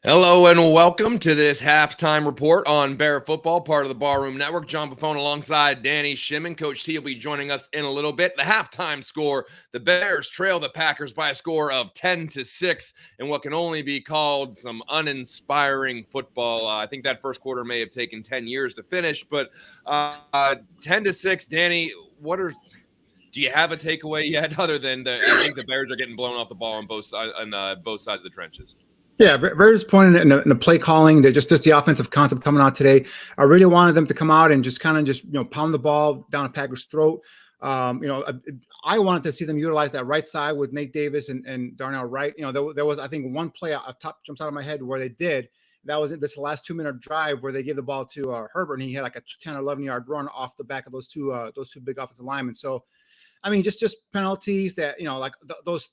Hello and welcome to this halftime report on Bear Football, part of the Barroom Network. John Buffone alongside Danny Shimon. Coach T will be joining us in a little bit. The halftime score, the Bears trail the Packers by a score of 10-6 in what can only be called some uninspiring football. I think that first quarter may have taken 10 years to finish, but 10-6, Danny, do you have a takeaway yet other than I think the Bears are getting blown off the ball on both sides of the trenches? Yeah, very disappointed in the play calling. They're just the offensive concept coming out today. I really wanted them to come out and just kind of pound the ball down a Packers' throat. I wanted to see them utilize that right side with Nate Davis and Darnell Wright. There was, I think, one play up top jumps out of my head where they did. That was this last 2-minute drive where they gave the ball to Herbert, and he had like a 10 or 11-yard run off the back of those two big offensive linemen. So, I mean, just penalties that those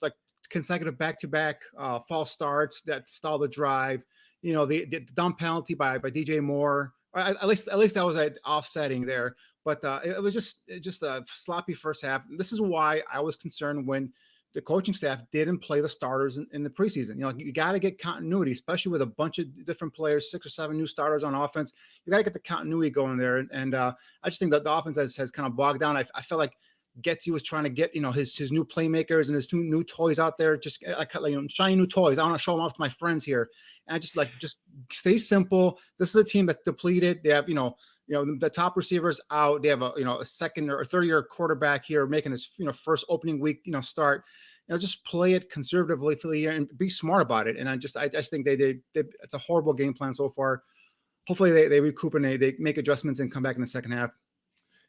consecutive back-to-back false starts that stall the drive. The dumb penalty by DJ Moore. At least that was offsetting there. But it was just a sloppy first half. This is why I was concerned when the coaching staff didn't play the starters in the preseason. You got to get continuity, especially with a bunch of different players, 6 or 7 new starters on offense. You got to get the continuity going there. And I just think that the offense has kind of bogged down. I felt like Getsy was trying to get, his new playmakers and his two new toys out there, just shiny new toys. I want to show them off to my friends here. And I just stay simple. This is a team that's depleted. They have, the top receivers out. They have a second or third-year quarterback here making his, first opening week, start. Just play it conservatively for the year and be smart about it. And I just think it's a horrible game plan so far. Hopefully they recoup and they make adjustments and come back in the second half.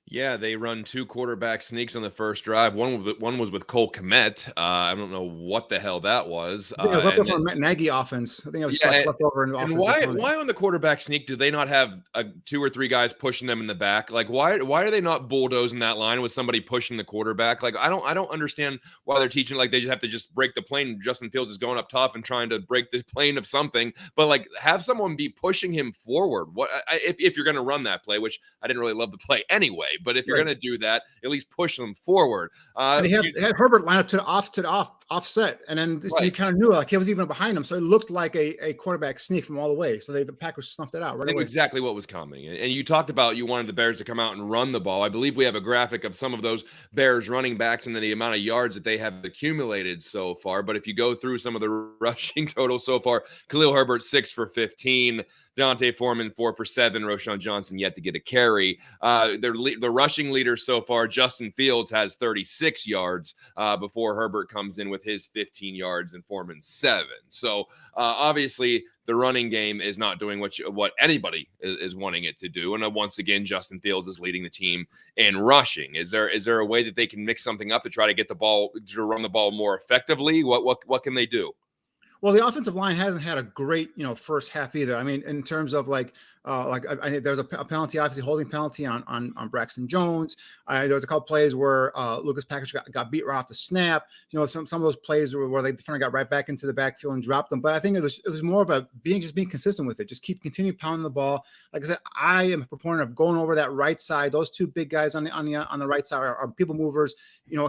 Yeah, they run 2 quarterback sneaks on the first drive. One was with Cole Kmet. I don't know what the hell that was. I think it was left over from Nagy offense. I think it was left over in the offense. And why on the quarterback sneak do they not have 2 or 3 guys pushing them in the back? Like why are they not bulldozing that line with somebody pushing the quarterback? Like I don't understand why they're teaching like they just have to just break the plane. Justin Fields is going up top and trying to break the plane of something, but like have someone be pushing him forward. What if you're going to run that play, which I didn't really love the play anyway. But if you're going to do that, at least push them forward. And he had Herbert line up to the offset, and then so you kind of knew like he was even behind him, so it looked like a quarterback sneak from all the way. So the Packers snuffed it out right away. Exactly what was coming. And you talked about you wanted the Bears to come out and run the ball. I believe we have a graphic of some of those Bears running backs and the amount of yards that they have accumulated so far. But if you go through some of the rushing totals so far, Khalil Herbert 6 for 15. Dante Foreman 4 for 7. Roschon Johnson yet to get a carry. The rushing leader so far, Justin Fields, has 36 yards before Herbert comes in with his 15 yards and Foreman 7. So obviously the running game is not doing what anybody is wanting it to do. And once again, Justin Fields is leading the team in rushing. Is there a way that they can mix something up to try to get the ball to run the ball more effectively? What can they do? Well, the offensive line hasn't had a great, first half either. I mean, in terms of I think there's a penalty, obviously holding penalty on Braxton Jones. There was a couple plays where Lucas Packers got beat right off the snap. Some of those plays where they kind of got right back into the backfield and dropped them. But I think it was more of being consistent with it. Just continue pounding the ball. Like I said, I am a proponent of going over that right side. Those 2 big guys on the right side are people movers.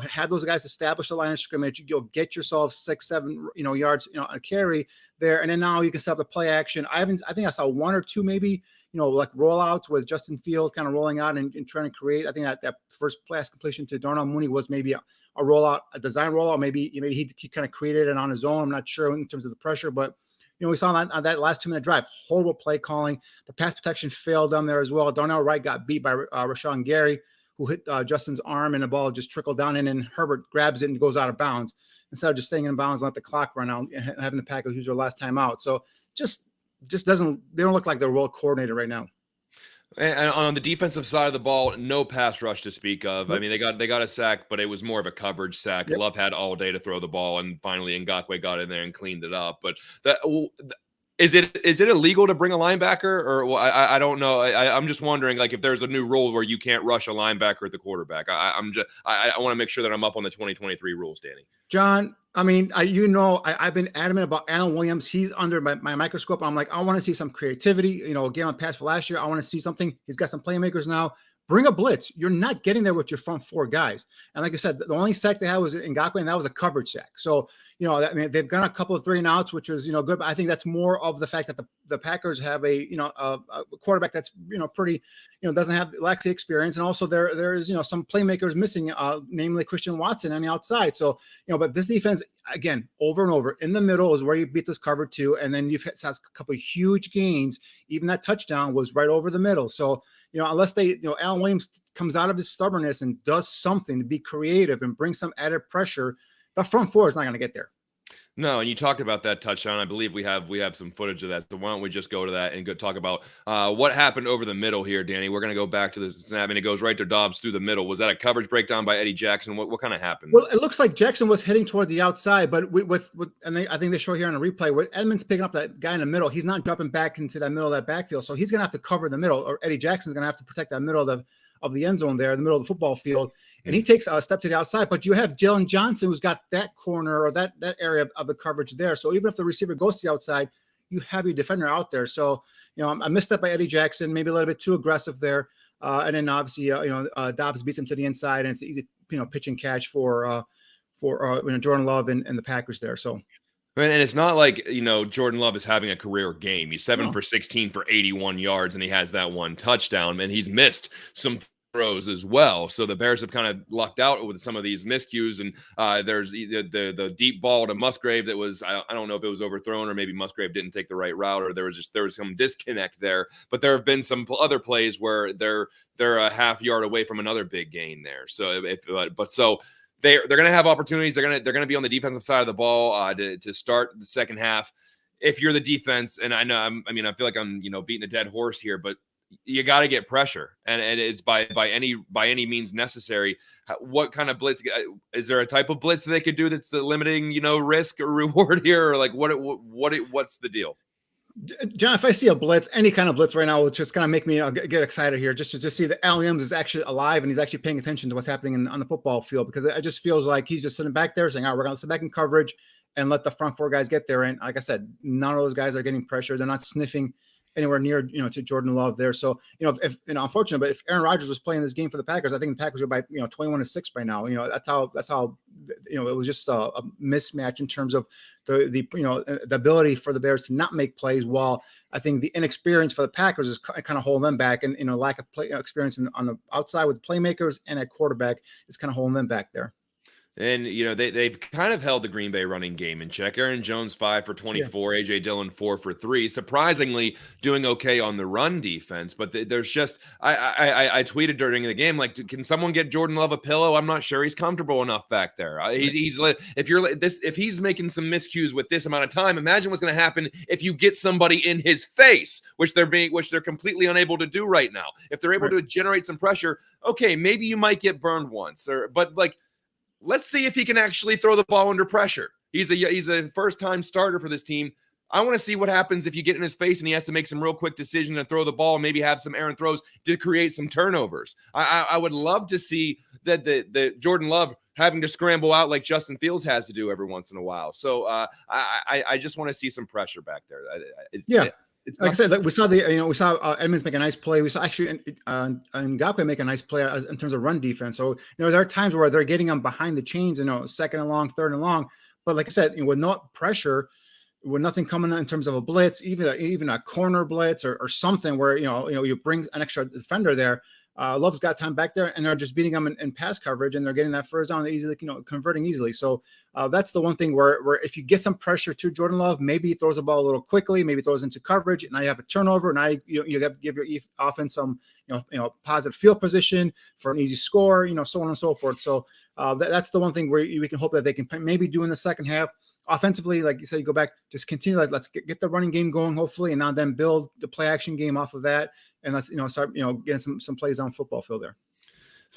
Have those guys establish the line of scrimmage. You'll get yourself 6, 7 yards a carry there, and then now you can set up the play action. I think I saw 1 or 2 maybe rollouts with Justin Fields kind of rolling out and trying to create. I think that first pass completion to Darnell Mooney was maybe a rollout, a design rollout. Maybe he kind of created it on his own. I'm not sure in terms of the pressure, but we saw on that last 2-minute drive, horrible play calling. The pass protection failed down there as well. Darnell Wright got beat by Rashawn Gary, who hit Justin's arm, and the ball just trickled down in, and Herbert grabs it and goes out of bounds instead of just staying in bounds and let the clock run out and having the Packers use their last time out. So they don't look like they're well coordinated right now. And on the defensive side of the ball, no pass rush to speak of. I mean, they got a sack, but it was more of a coverage sack. Yep. Love had all day to throw the ball, and finally Ngakoue got in there and cleaned it up. But that is it illegal to bring a linebacker, or well, I don't know. I'm just wondering, like, if there's a new rule where you can't rush a linebacker at the quarterback. I want to make sure that I'm up on the 2023 rules, Danny. John, I mean, I've been adamant about Alan Williams. He's under my microscope. I'm like, I want to see some creativity. Game on pass for last year. I want to see something. He's got some playmakers now. Bring a blitz. You're not getting there with your front four guys. And like I said, the only sack they had was Ngakoue, and that was a coverage sack. So, I mean, they've got a couple of 3-and-outs, which is, good. But I think that's more of the fact that the Packers have a quarterback that's, pretty, lacks the experience. And also there's, some playmakers missing, namely Christian Watson on the outside. So, but this defense, again, over and over in the middle is where you beat this cover 2. And then you've had a couple of huge gains. Even that touchdown was right over the middle. So, unless Alan Williams comes out of his stubbornness and does something to be creative and bring some added pressure, the front four is not going to get there. No, and you talked about that touchdown. I believe we have some footage of that. So why don't we just go to that and go talk about what happened over the middle here, Danny? We're going to go back to this snap, and it goes right to Dobbs through the middle. Was that a coverage breakdown by Eddie Jackson? What kind of happened? Well, it looks like Jackson was heading towards the outside, but I think they show here on the replay where Edmonds picking up that guy in the middle. He's not dropping back into that middle of that backfield, so he's going to have to cover the middle, or Eddie Jackson's going to have to protect that middle of the end zone there, the middle of the football field. And he takes a step to the outside, but you have Jalen Johnson who's got that corner or that area of the coverage there. So even if the receiver goes to the outside, you have your defender out there. So, I missed that by Eddie Jackson, maybe a little bit too aggressive there. And then obviously, Dobbs beats him to the inside, and it's an easy, pitch and catch for Jordan Love and the Packers there. So. And it's not like, Jordan Love is having a career game. He's 7 for 16 for 81 yards, and he has that one touchdown, and he's missed some throws as well. So the Bears have kind of lucked out with some of these miscues, and there's the deep ball to Musgrave that was, I don't know if it was overthrown or maybe Musgrave didn't take the right route, or there was some disconnect there. But there have been some other plays where they're a half yard away from another big gain there. So they're going to have opportunities. They're going to be on the defensive side of the ball to start the second half. If you're the defense, and I know I feel like I'm beating a dead horse here, but you got to get pressure, and it's by any means necessary. What kind of blitz is there? A type of blitz that they could do that's the limiting risk or reward here, or like what's the deal? John, if I see a blitz, any kind of blitz right now, it's just going to make me get excited here just to see that Alan Williams is actually alive and he's actually paying attention to what's happening on the football field, because it just feels like he's just sitting back there saying, all right, we're going to sit back in coverage and let the front four guys get there. And like I said, none of those guys are getting pressure. They're not sniffing anywhere near, to Jordan Love there. So, if unfortunate, but if Aaron Rodgers was playing this game for the Packers, I think the Packers are by, 21-6 by now. That's how, it was just a mismatch in terms of the ability for the Bears to not make plays, while I think the inexperience for the Packers is kind of holding them back, and, lack of play experience on the outside with playmakers and at quarterback is kind of holding them back there. And, they've kind of held the Green Bay running game in check. Aaron Jones, 5 for 24, yeah. A.J. Dillon, 4 for 3. Surprisingly, doing okay on the run defense. But there's just – I tweeted during the game, like, can someone get Jordan Love a pillow? I'm not sure he's comfortable enough back there. If he's making some miscues with this amount of time, imagine what's going to happen if you get somebody in his face, which they're completely unable to do right now. If they're able to generate some pressure, okay, maybe you might get burned once. Let's see if he can actually throw the ball under pressure. He's a first-time starter for this team. I want to see what happens if you get in his face and he has to make some real quick decision and throw the ball and maybe have some errant throws to create some turnovers. I would love to see that Jordan Love having to scramble out like Justin Fields has to do every once in a while. So I just want to see some pressure back there. It's like I said, we saw Edmonds make a nice play. We saw actually Ngakoue make a nice play in terms of run defense. So, there are times where they're getting them behind the chains, second and long, third and long. But like I said, with no pressure, with nothing coming in terms of a blitz, even a corner blitz or something where, you bring an extra defender there. Love's got time back there, and they're just beating them in pass coverage, and they're getting that first down easily, converting easily. So that's the one thing where if you get some pressure to Jordan Love, maybe he throws the ball a little quickly, maybe throws into coverage, and now you have a turnover. Now you have to give your offense some positive field position for an easy score, so on and so forth. So that's the one thing where we can hope that they can maybe do in the second half. offensively, like you said, you go back, just continue. Let's get the running game going, hopefully, and now then build the play action game off of that, and let's start getting some plays on football field there.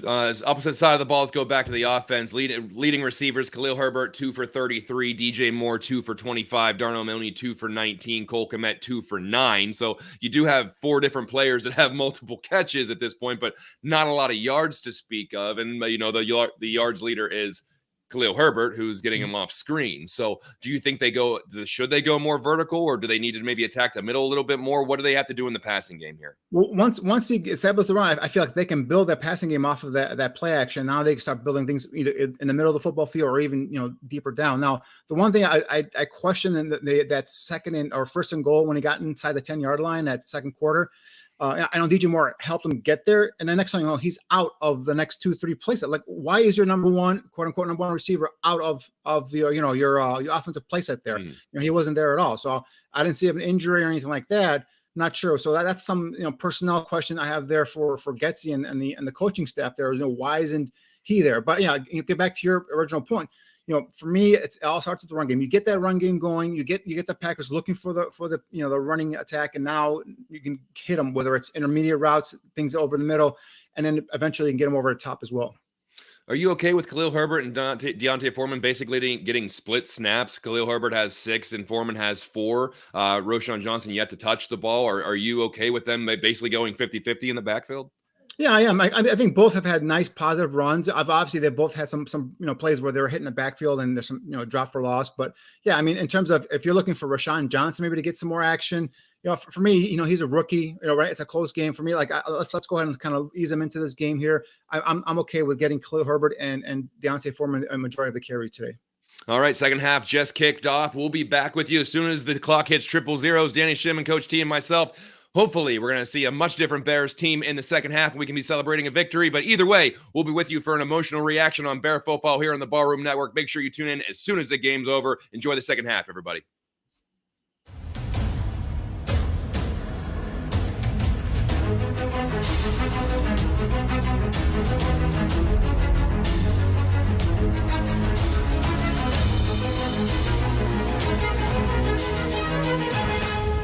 Opposite side of the ball, let's go back to the offense. Leading receivers, Khalil Herbert, 2 for 33. DJ Moore, 2 for 25. Darnell Mooney, 2 for 19. Cole Kmet, 2 for 9. So you do have 4 different players that have multiple catches at this point, but not a lot of yards to speak of. And, the yards leader is Khalil Herbert, who's getting him off screen. So do you think should they go more vertical, or do they need to maybe attack the middle a little bit more? What do they have to do in the passing game here? Well, once he establishes the run, I feel like they can build that passing game off of that play action. Now they can start building things either in the middle of the football field or even deeper down. Now, the one thing I question in that second or first and goal when he got inside the 10-yard line, that second quarter, I know DJ Moore helped him get there, and the next thing he's out of the next 2-3 plays. Like, why is your number one, quote unquote, number one receiver out of your offensive playset there? He wasn't there at all. So I didn't see an injury or anything like that. Not sure. So that's some personnel question I have there for Getsy and the coaching staff there. Why isn't he there? But get back to your original point. For me, it all starts with the run game. You get that run game going. You get the Packers looking for the the running attack, and now you can hit them, whether it's intermediate routes, things over the middle, and then eventually you can get them over the top as well. Are you okay with Khalil Herbert and Deontay Foreman basically getting split snaps? Khalil Herbert has 6 and Foreman has 4. Roschon Johnson yet to touch the ball. Are you okay with them basically going 50-50 in the backfield? Yeah, I am. I think both have had nice positive runs. Obviously they've both had some plays where they were hitting the backfield and there's some drop for loss. But yeah, I mean, in terms of if you're looking for Roschon Johnson maybe to get some more action, for me, he's a rookie. Right? It's a close game for me. Like let's go ahead and kind of ease him into this game here. I'm okay with getting Khalil Herbert and Deontay Foreman a majority of the carry today. All right, second half just kicked off. We'll be back with you as soon as the clock hits 000. Danny Shimon, Coach T, and myself. Hopefully, we're going to see a much different Bears team in the second half, and we can be celebrating a victory. But either way, we'll be with you for an emotional reaction on Bear Football here on the Ballroom Network. Make sure you tune in as soon as the game's over. Enjoy the second half, everybody.